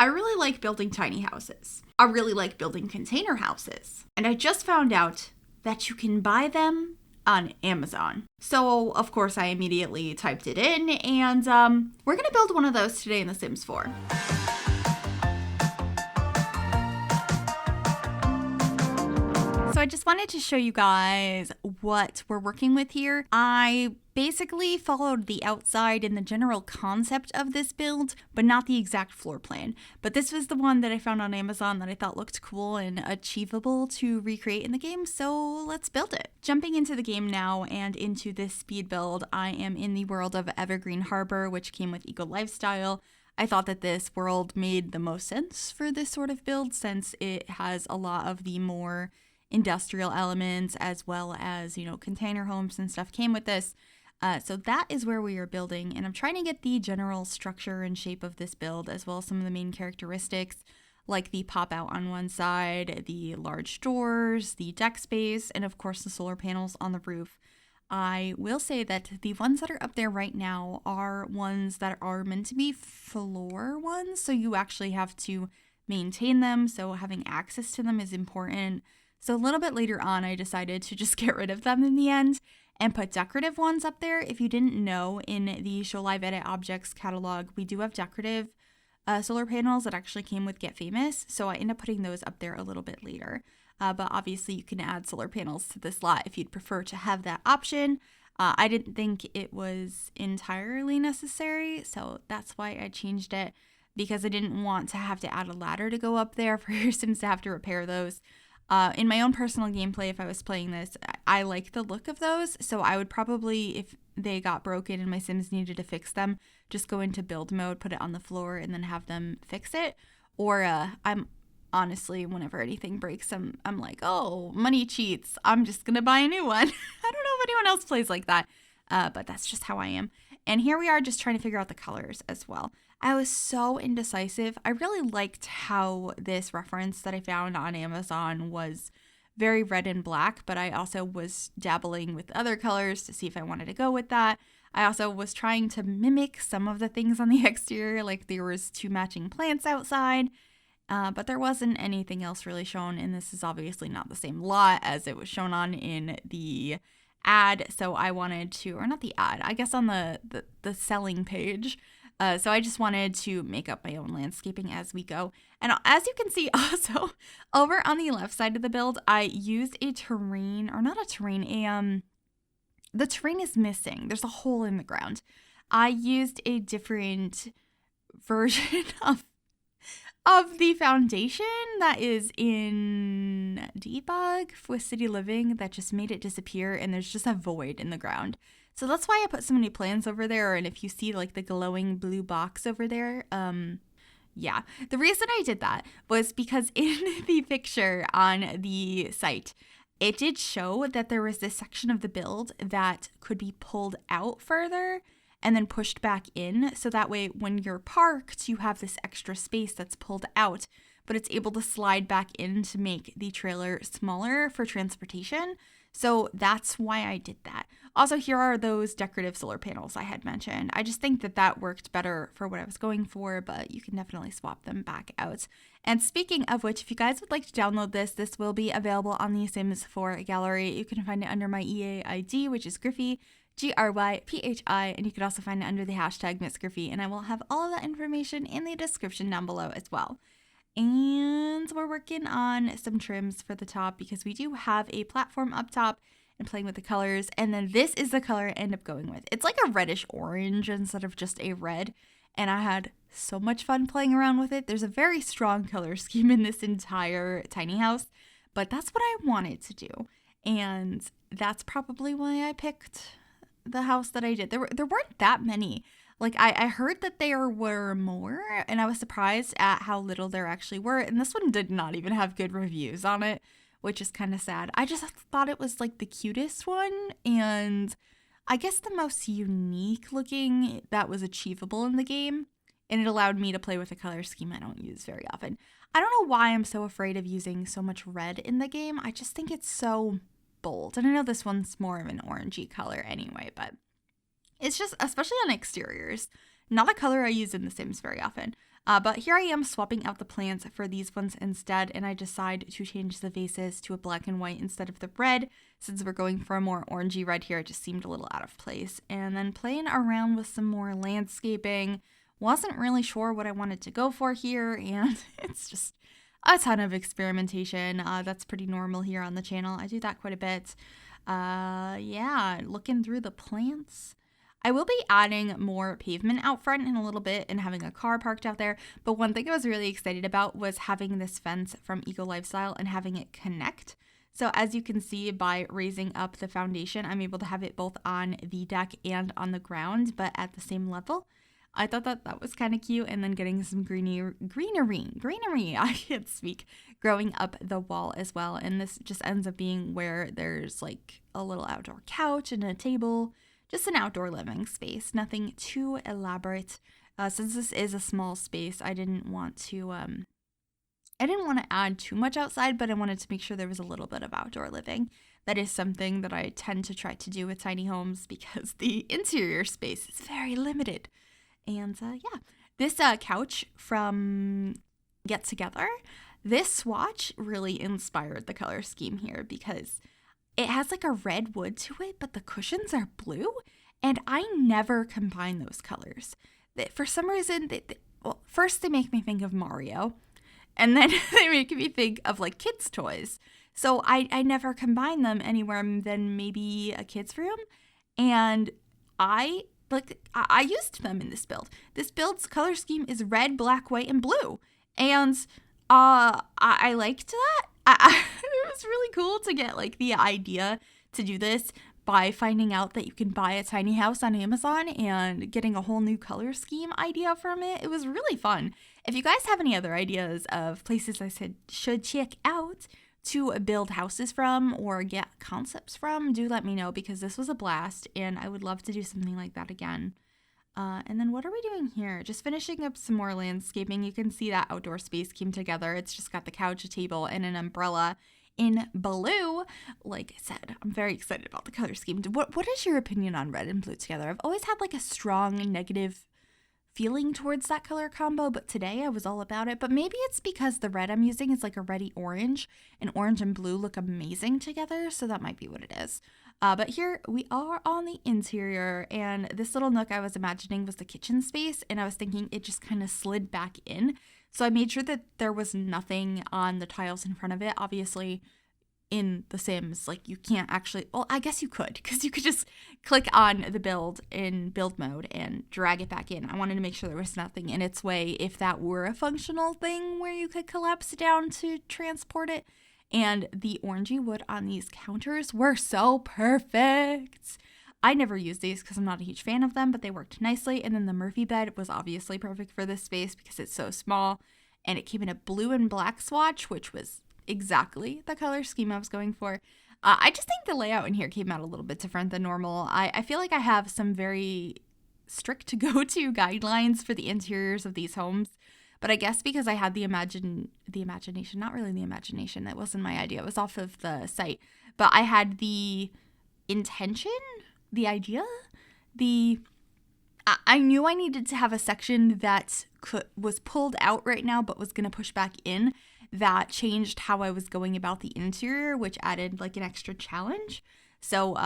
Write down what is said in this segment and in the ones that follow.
I really like building tiny houses. I really like building container houses. And I just found out that you can buy them on Amazon. So, of course, I immediately typed it in, and we're going to build one of those today in The Sims 4. So I just wanted to show you guys what we're working with here. I basically followed the outside and the general concept of this build, but not the exact floor plan. But this was the one that I found on Amazon that I thought looked cool and achievable to recreate in the game, so let's build it. Jumping into the game now and into this speed build, I am in the world of Evergreen Harbor, which came with Eco Lifestyle. I thought that this world made the most sense for this sort of build since it has a lot of the more industrial elements as well as, container homes and stuff came with this. So that is where we are building, and I'm trying to get the general structure and shape of this build as well as some of the main characteristics like the pop out on one side, the large doors, the deck space, and of course the solar panels on the roof. I will say that the ones that are up there right now are ones that are meant to be floor ones, so you actually have to maintain them, so having access to them is important. So a little bit later on, I decided to just get rid of them in the end and put decorative ones up there. If you didn't know, in the Show Live Edit Objects catalog, we do have decorative solar panels that actually came with Get Famous, so I end up putting those up there a little bit later. But obviously you can add solar panels to this lot if you'd prefer to have that option. I didn't think it was entirely necessary, so that's why I changed it, because I didn't want to have to add a ladder to go up there for your Sims to have to repair those. In my own personal gameplay, if I was playing this, I like the look of those, so I would probably, if they got broken and my Sims needed to fix them, just go into build mode, put it on the floor, and then have them fix it. Or I'm honestly, whenever anything breaks, I'm like, oh, money cheats, I'm just gonna buy a new one. I don't know if anyone else plays like that, but that's just how I am. And here we are just trying to figure out the colors as well. I was so indecisive. I really liked how this reference that I found on Amazon was very red and black, but I also was dabbling with other colors to see if I wanted to go with that. I also was trying to mimic some of the things on the exterior, like there was 2 matching plants outside, but there wasn't anything else really shown, and this is obviously not the same lot as it was shown on in the ad, so I wanted to, or not the ad, I guess on the selling page. So I just wanted to make up my own landscaping as we go. And as you can see also, over on the left side of the build, I used a terrain, or not a terrain, the terrain is missing. There's a hole in the ground. I used a different version of the foundation that is in Debug with City Living that just made it disappear, and there's just a void in the ground. So that's why I put so many plants over there, and if you see like the glowing blue box over there, yeah. The reason I did that was because in the picture on the site, it did show that there was this section of the build that could be pulled out further and then pushed back in, so that way when you're parked, you have this extra space that's pulled out, but it's able to slide back in to make the trailer smaller for transportation. So that's why I did that. Also, here are those decorative solar panels I had mentioned. I just think that that worked better for what I was going for, but you can definitely swap them back out. And speaking of which, if you guys would like to download this will be available on the Sims 4 gallery. You can find it under my EA ID, which is Gryphi, Gryphi, and you can also find it under the hashtag MissGryphi, and I will have all of that information in the description down below as well. And we're working on some trims for the top because we do have a platform up top and playing with the colors. And then this is the color I end up going with. It's like a reddish orange instead of just a red. And I had so much fun playing around with it. There's a very strong color scheme in this entire tiny house, but that's what I wanted to do. And that's probably why I picked the house that I did. There weren't that many. Like, I heard that there were more, and I was surprised at how little there actually were. And this one did not even have good reviews on it, which is kind of sad. I just thought it was, like, the cutest one, and I guess the most unique looking that was achievable in the game. And it allowed me to play with a color scheme I don't use very often. I don't know why I'm so afraid of using so much red in the game. I just think it's so bold. And I know this one's more of an orangey color anyway, but it's just, especially on exteriors, not a color I use in The Sims very often. But here I am swapping out the plants for these ones instead, and I decide to change the vases to a black and white instead of the red. Since we're going for a more orangey red here, it just seemed a little out of place. And then playing around with some more landscaping. Wasn't really sure what I wanted to go for here, and it's just a ton of experimentation. That's pretty normal here on the channel. I do that quite a bit. Yeah, looking through the plants. I will be adding more pavement out front in a little bit and having a car parked out there. But one thing I was really excited about was having this fence from Eco Lifestyle and having it connect. So as you can see, by raising up the foundation, I'm able to have it both on the deck and on the ground, but at the same level. I thought that was kind of cute, and then getting some greenery, I can't speak, growing up the wall as well. And this just ends up being where there's like a little outdoor couch and a table, just an outdoor living space, nothing too elaborate. Since this is a small space, I didn't want to add too much outside, but I wanted to make sure there was a little bit of outdoor living. That is something that I tend to try to do with tiny homes because the interior space is very limited. And yeah, this couch from Get Together, this swatch really inspired the color scheme here because it has like a red wood to it, but the cushions are blue, and I never combine those colors. For some reason, well, first they make me think of Mario, and then they make me think of like kids' toys. So I never combine them anywhere than maybe a kid's room, and I used them in this build. This build's color scheme is red, black, white, and blue. And I liked that. It was really cool to get like the idea to do this by finding out that you can buy a tiny house on Amazon and getting a whole new color scheme idea from it. It was really fun. If you guys have any other ideas of places I should check out to build houses from or get concepts from, do let me know because this was a blast and I would love to do something like that again. And then what are we doing here? Just finishing up some more landscaping. You can see that outdoor space came together. It's just got the couch, a table, and an umbrella in blue. Like I said, I'm very excited about the color scheme. What is your opinion on red and blue together? I've always had like a strong negative feeling towards that color combo, but today I was all about it. But maybe it's because the red I'm using is like a reddy orange, and orange and blue look amazing together, so that might be what it is. But here we are on the interior, and this little nook I was imagining was the kitchen space, and I was thinking it just kind of slid back in. So I made sure that there was nothing on the tiles in front of it. Obviously, in The Sims, like you can't actually, well, I guess you could, because you could just click on the build in build mode and drag it back in. I wanted to make sure there was nothing in its way if that were a functional thing where you could collapse down to transport it. And the orangey wood on these counters were so perfect. I never used these because I'm not a huge fan of them, but they worked nicely. And then the Murphy bed was obviously perfect for this space because it's so small. And it came in a blue and black swatch, which was exactly the color scheme I was going for. I just think the layout in here came out a little bit different than normal. I feel like I have some very strict go-to guidelines for the interiors of these homes. But I guess because I had the imagination, not really the imagination, that wasn't my idea, it was off of the site, but I had the intention, the idea, I knew I needed to have a section that was pulled out right now, but was going to push back in, that changed how I was going about the interior, which added like an extra challenge. So,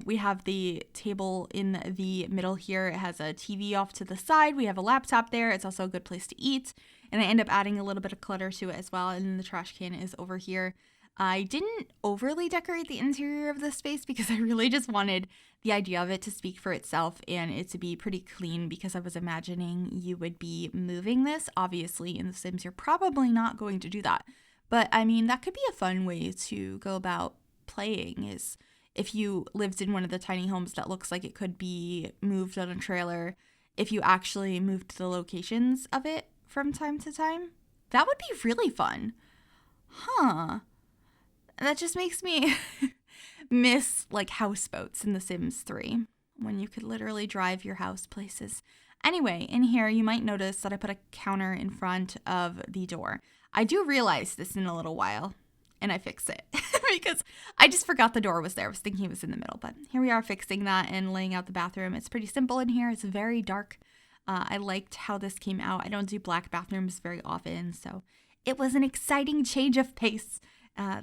we have the table in the middle here. It has a TV off to the side. We have a laptop there. It's also a good place to eat. And I end up adding a little bit of clutter to it as well. And then the trash can is over here. I didn't overly decorate the interior of this space because I really just wanted the idea of it to speak for itself and it to be pretty clean because I was imagining you would be moving this. Obviously, in The Sims, you're probably not going to do that. But I mean, that could be a fun way to go about playing is if you lived in one of the tiny homes that looks like it could be moved on a trailer, if you actually moved the locations of it from time to time, that would be really fun. Huh. That just makes me miss like houseboats in The Sims 3 when you could literally drive your house places. Anyway, in here you might notice that I put a counter in front of the door. I do realize this in a little while. And I fixed it because I just forgot the door was there. I was thinking it was in the middle, but here we are fixing that and laying out the bathroom. It's pretty simple in here. It's very dark. I liked how this came out. I don't do black bathrooms very often, so it was an exciting change of pace.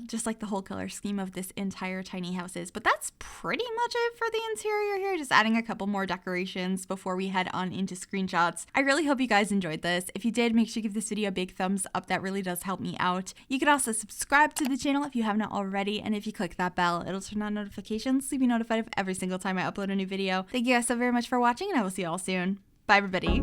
Just like the whole color scheme of this entire tiny house is. But that's pretty much it for the interior here. Just adding a couple more decorations before we head on into screenshots. I really hope you guys enjoyed this. If you did, make sure you give this video a big thumbs up. That really does help me out. You can also subscribe to the channel if you have not already. And if you click that bell, it'll turn on notifications so you'll be notified of every single time I upload a new video. Thank you guys so very much for watching, and I will see you all soon. Bye, everybody.